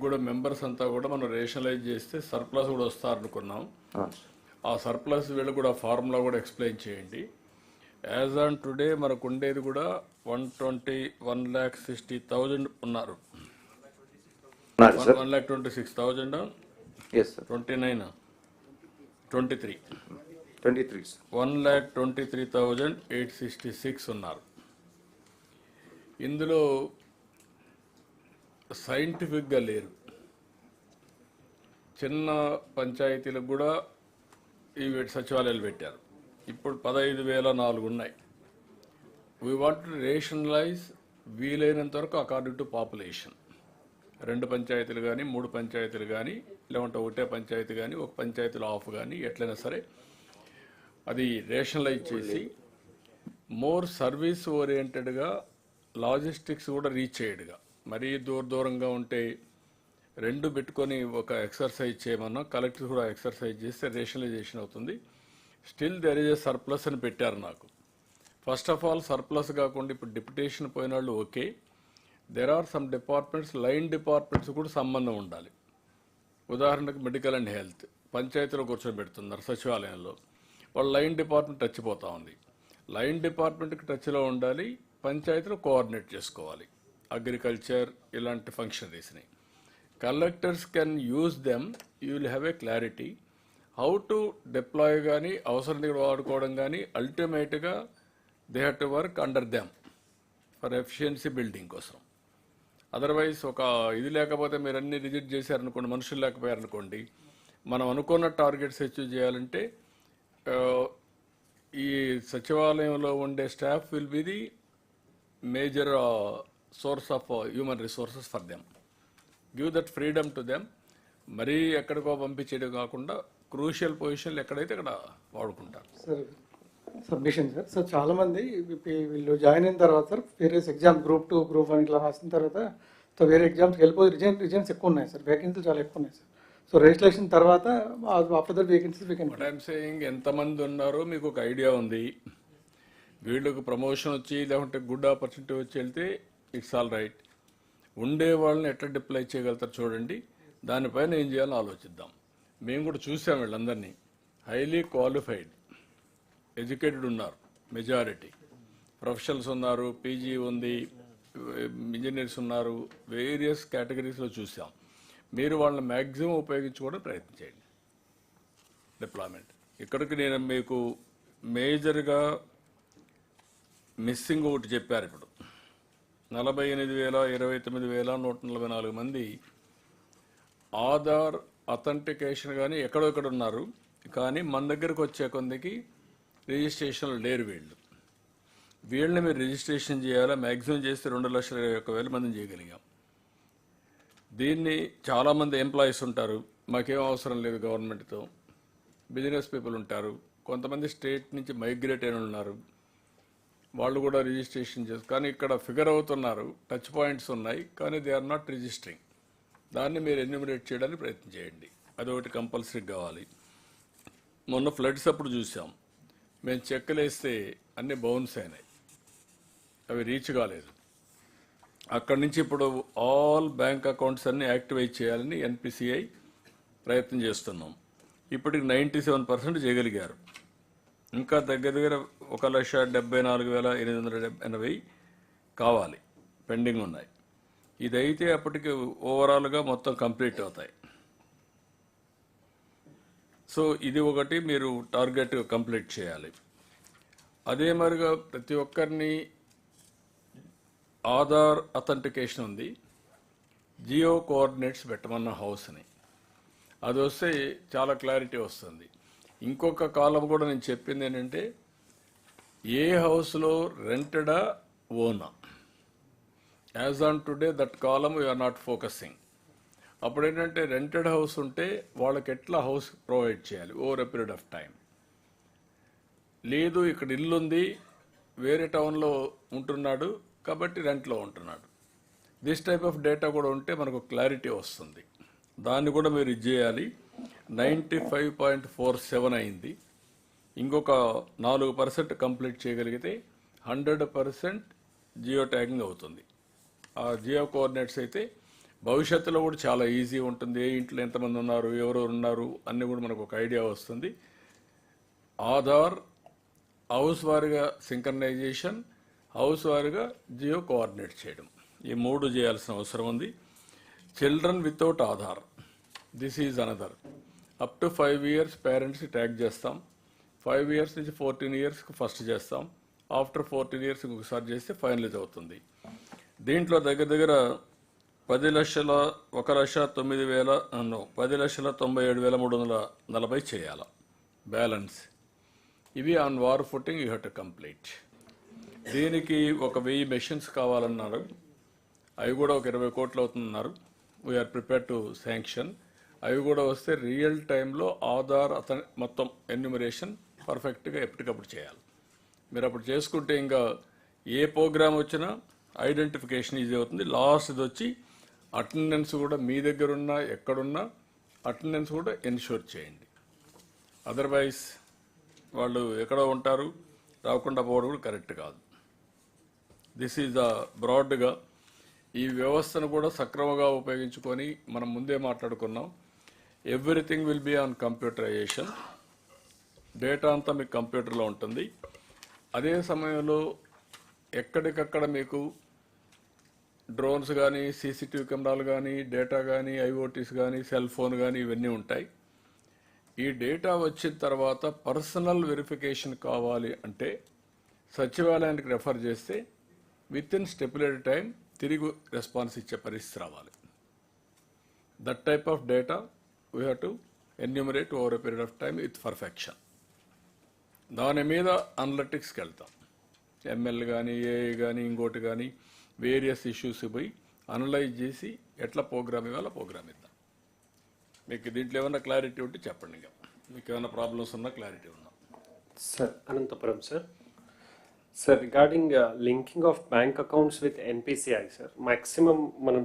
కూడా మెంబర్స్ అంతా కూడా మనం రేషనలైజ్ చేస్తే సర్ప్లస్ కూడా వస్తారనుకున్నాం. ఆ సర్ప్లస్ వీళ్ళు కూడా ఫార్ములా కూడా ఎక్స్ప్లెయిన్ చేయండి. యాజ్ ఆన్ టుడే మనకు ఉండేది కూడా 1,60,000 ఉన్నారు. 1,26,000 29 23 1,23,866 ఉన్నారు. ఇందులో సైంటిఫిక్గా లేరు. చిన్న పంచాయతీలకు కూడా ఈ సచివాలయాలు పెట్టారు. ఇప్పుడు 15,004 ఉన్నాయి. వీ వాంట్ టు రేషనలైజ్ వీలైనంత వరకు అకార్డింగ్ టు పాపులేషన్. 2 పంచాయతీలు కానీ 3 పంచాయతీలు కానీ లేకుంటే ఒకటే పంచాయతీ కానీ ఒక పంచాయతీలో ఆఫ్ కానీ ఎట్లయినా సరే అది రేషనలైజ్ చేసి మోర్ సర్వీస్ ఓరియంటెడ్గా లాజిస్టిక్స్ కూడా రీచ్ అయ్యేడుగా. మరీ దూరంగా ఉంటే 2 పెట్టుకొని ఒక ఎక్సర్సైజ్ చేయమన్నా కలెక్టర్ కూడా ఎక్సర్సైజ్ చేస్తే రేషనలైజేషన్ అవుతుంది. Still there is a surplus అని పెట్టారు నాకు. ఫస్ట్ ఆఫ్ ఆల్ సర్ప్లస్ కాకుండా ఇప్పుడు డిప్యుటేషన్ పోయిన వాళ్ళు okay. There are some departments, line departments కూడా సంబంధం ఉండాలి. ఉదాహరణకు మెడికల్ అండ్ హెల్త్ పంచాయతీలో కూర్చోబెడుతున్నారు సచివాలయంలో, వాళ్ళు లైన్ డిపార్ట్మెంట్ టచ్ పోతా ఉంది. లైన్ డిపార్ట్మెంట్కి టచ్లో ఉండాలి, పంచాయతీలో కోఆర్డినేట్ చేసుకోవాలి. అగ్రికల్చర్ ఇలాంటి ఫంక్షనరీస్ని collectors can use them. You will have a clarity how to deploy కానీ అవసరం వాడుకోవడం కానీ అల్టిమేట్గా they have to work under them for efficiency building కోసం. అదర్వైజ్ ఒక ఇది లేకపోతే మీరు అన్ని రిజిట్ చేశారనుకోండి, మనుషులు లేకపోయారనుకోండి, మనం అనుకున్న టార్గెట్స్ అచీవ్ చేయాలంటే ఈ సచివాలయంలో ఉండే staff will be the major source of human resources for them. Give that freedom to them. మరీ ఎక్కడికో పంపించేయడం కాకుండా క్రూషియల్ పొజిషన్లు ఎక్కడైతే అక్కడ వాడుకుంటారు. సార్ సబ్మిషన్ సార్ చాలా మంది వీళ్ళు జాయిన్ అయిన తర్వాత sir various exam group 2 group 1 ఇట్లా రాసిన తర్వాత వేరే ఎగ్జామ్స్కి వెళ్ళిపోయి రిజైన్స్ ఎక్కువ ఉన్నాయి సార్, వేకెన్సీలు చాలా ఎక్కువ ఉన్నాయి సార్. సో రిజిస్ట్రేషన్ తర్వాత after that vacancies but I'm saying ఎంతమంది ఉన్నారో మీకు ఒక ఐడియా ఉంది. వీళ్ళకు ప్రమోషన్ వచ్చి లేకుంటే గుడ్ ఆపర్చునిటీ వచ్చి వెళ్తే ఇట్స్ ఆల్ రైట్. ఉండే వాళ్ళని ఎట్లా డిప్లై చేయగలుగుతారు చూడండి. దానిపైన ఏం చేయాలో ఆలోచిద్దాం. మేము కూడా చూసాం వీళ్ళందరినీ హైలీ క్వాలిఫైడ్ ఎడ్యుకేటెడ్ ఉన్నారు, మెజారిటీ ప్రొఫెషనల్స్ ఉన్నారు, పీజీ ఉంది, ఇంజనీర్స్ ఉన్నారు, వేరియస్ కేటగిరీస్లో చూసాం. మీరు వాళ్ళని మ్యాక్సిమం ఉపయోగించుకోవడం ప్రయత్నం చేయండి. డిప్లాయ్మెంట్ ఇక్కడికి నేను మీకు మేజర్గా మిస్సింగ్ ఒకటి చెప్పారు. ఇప్పుడు 48,029,144 మంది ఆధార్ అథెంటికేషన్ కానీ ఎక్కడెక్కడ ఉన్నారు, కానీ మన దగ్గరకు వచ్చే కొందికి రిజిస్ట్రేషన్లు లేరు. వీళ్ళని మీరు రిజిస్ట్రేషన్ చేయాలా, మ్యాక్సిమం చేస్తే 2,21,000 మందిని చేయగలిగాం. దీన్ని చాలామంది ఎంప్లాయీస్ ఉంటారు, మాకేం అవసరం లేదు గవర్నమెంట్తో. బిజినెస్ పీపుల్ ఉంటారు, కొంతమంది స్టేట్ నుంచి మైగ్రేట్ అయిన ఉన్నారు, వాళ్ళు కూడా రిజిస్ట్రేషన్ చేస్తారు. కానీ ఇక్కడ ఫిగర్ అవుతున్నారు, టచ్ పాయింట్స్ ఉన్నాయి, కానీ దే ఆర్ నాట్ రిజిస్టరింగ్. దాన్ని మీరు ఎన్యూమరేట్ చేయడానికి ప్రయత్నం చేయండి. అదొకటి కంపల్సరీ కావాలి. మొన్న ఫ్లడ్స్ అప్పుడు చూసాం, మేము చెక్కులు వేస్తే అన్నీ బౌన్స్ అయినాయి, అవి రీచ్ కాలేదు. అక్కడి నుంచి ఇప్పుడు ఆల్ బ్యాంక్ అకౌంట్స్ అన్నీ యాక్టివేట్ చేయాలని ఎన్పిసిఐ ప్రయత్నం చేస్తున్నాం. ఇప్పటికి 97% చేయగలిగారు. ఇంకా దగ్గర 1,74,880 కావాలి, పెండింగ్ ఉన్నాయి. ఇదైతే అప్పటికి ఓవరాల్గా మొత్తం కంప్లీట్ అవుతాయి. సో ఇది ఒకటి మీరు టార్గెట్ కంప్లీట్ చేయాలి. అదే మరిగా ప్రతి ఒక్కరిని ఆధార్ అథెంటికేషన్ ఉంది, జియో కోఆర్డినేట్స్ పెట్టమన్న హౌస్ని, అది వస్తే చాలా క్లారిటీ వస్తుంది. ఇంకొక కాలం కూడా నేను చెప్పింది ఏంటంటే ఏ హౌస్లో రెంటెడా ఓనా, యాజ్ ఆన్ టుడే దట్ కాలం వీఆర్ నాట్ ఫోకసింగ్. అప్పుడు ఏంటంటే రెంటెడ్ హౌస్ ఉంటే వాళ్ళకి ఎట్లా హౌస్ ప్రొవైడ్ చేయాలి over a period of time. లేదు ఇక్కడ ఇల్లు ఉంది, వేరే టౌన్లో ఉంటున్నాడు కాబట్టి రెంట్లో ఉంటున్నాడు. దిస్ టైప్ ఆఫ్ డేటా కూడా ఉంటే మనకు క్లారిటీ వస్తుంది. దాన్ని కూడా మీరు ఇది చేయాలి. 95.47 అయింది. ఇంకొక 4% కంప్లీట్ చేయగలిగితే 100% జియో ట్యాగింగ్ అవుతుంది. ఆ జియో కోఆర్డినేట్స్ అయితే భవిష్యత్తులో కూడా చాలా ఈజీ ఉంటుంది. ఏ ఇంట్లో ఎంతమంది ఉన్నారు, ఎవరెవరు ఉన్నారు అన్నీ కూడా మనకు ఒక ఐడియా వస్తుంది. ఆధార్ హౌస్ వారిగా సింక్రనైజేషన్, హౌస్ వారిగా జియో కోఆర్డినేట్ చేయడం, ఈ 3 చేయాల్సిన అవసరం ఉంది. Children without Aadhaar, this is another. Up to 5 years పేరెంట్స్కి ట్యాగ్ చేస్తాం. 5 years నుంచి 14 yearsకి ఫస్ట్ చేస్తాం. ఆఫ్టర్ 14 years ఒకసారి చేస్తే ఫైనలైజ్ అవుతుంది. దీంట్లో దగ్గర దగ్గర 10,97,340 చేయాలి బ్యాలెన్స్. ఇవి on war footing you have to complete. దీనికి ఒక 1000 మెషిన్స్ కావాలన్నారు. అవి కూడా ఒక 20 కోట్లు అవుతుందన్నారు. We're prepare to sanction. అవి కూడా వస్తే రియల్ టైంలో ఆధార్ అతని మొత్తం ఎన్యూమరేషన్ పర్ఫెక్ట్గా ఎప్పటికప్పుడు చేయాలి. మీరు అప్పుడు చేసుకుంటే ఇంకా ఏ ప్రోగ్రామ్ వచ్చినా ఐడెంటిఫికేషన్ ఈజీ అవుతుంది. లాస్ట్ ఇది వచ్చి అటెండెన్స్ కూడా మీ దగ్గర ఉన్నా ఎక్కడున్నా అటెండెన్స్ కూడా ఎన్ష్యూర్ చేయండి. అదర్వైజ్ వాళ్ళు ఎక్కడో ఉంటారు, రాకుండా పోవడం కూడా కరెక్ట్ కాదు. దిస్ ఈజ్ ద బ్రాడ్గా ఈ వ్యవస్థను కూడా సక్రమంగా ఉపయోగించుకొని మనం ముందే మాట్లాడుకున్నాం. Everything will be on computerization. Data అంతా మీకు కంప్యూటర్లో ఉంటుంది. అదే సమయంలో ఎక్కడికక్కడ మీకు డ్రోన్స్ కానీ, సీసీటీవీ కెమెరాలు కానీ, డేటా కానీ, ఐఓటీస్ కానీ, సెల్ ఫోన్ కానీ ఇవన్నీ ఉంటాయి. ఈ డేటా వచ్చిన తర్వాత పర్సనల్ వెరిఫికేషన్ కావాలి అంటే సచివాలయానికి రెఫర్ చేస్తే విత్ ఇన్ స్టెపులేటెడ్ టైం తిరిగి రెస్పాన్స్ ఇచ్చే పరిస్థితి రావాలి. That type of data we have to enumerate over a period of time with perfection. దాని మీద అనలిటిక్స్కి వెళ్తాం. ఎంఎల్ కానీ, ఏఐ కానీ, ఇంకోటి కానీ వేరియస్ ఇష్యూస్ పోయి అనలైజ్ చేసి ఎట్లా ప్రోగ్రామ్ ఇవ్వాలో ప్రోగ్రామ్ ఇద్దాం. మీకు దీంట్లో ఏమైనా క్లారిటీ ఉంటే చెప్పండి. ఇంకా మీకు ఏమైనా ప్రాబ్లమ్స్ ఉన్నా క్లారిటీ ఉన్నా. Sir Anantapuram sir. Sir regarding linking of bank accounts with NPCI sir, maximum మనం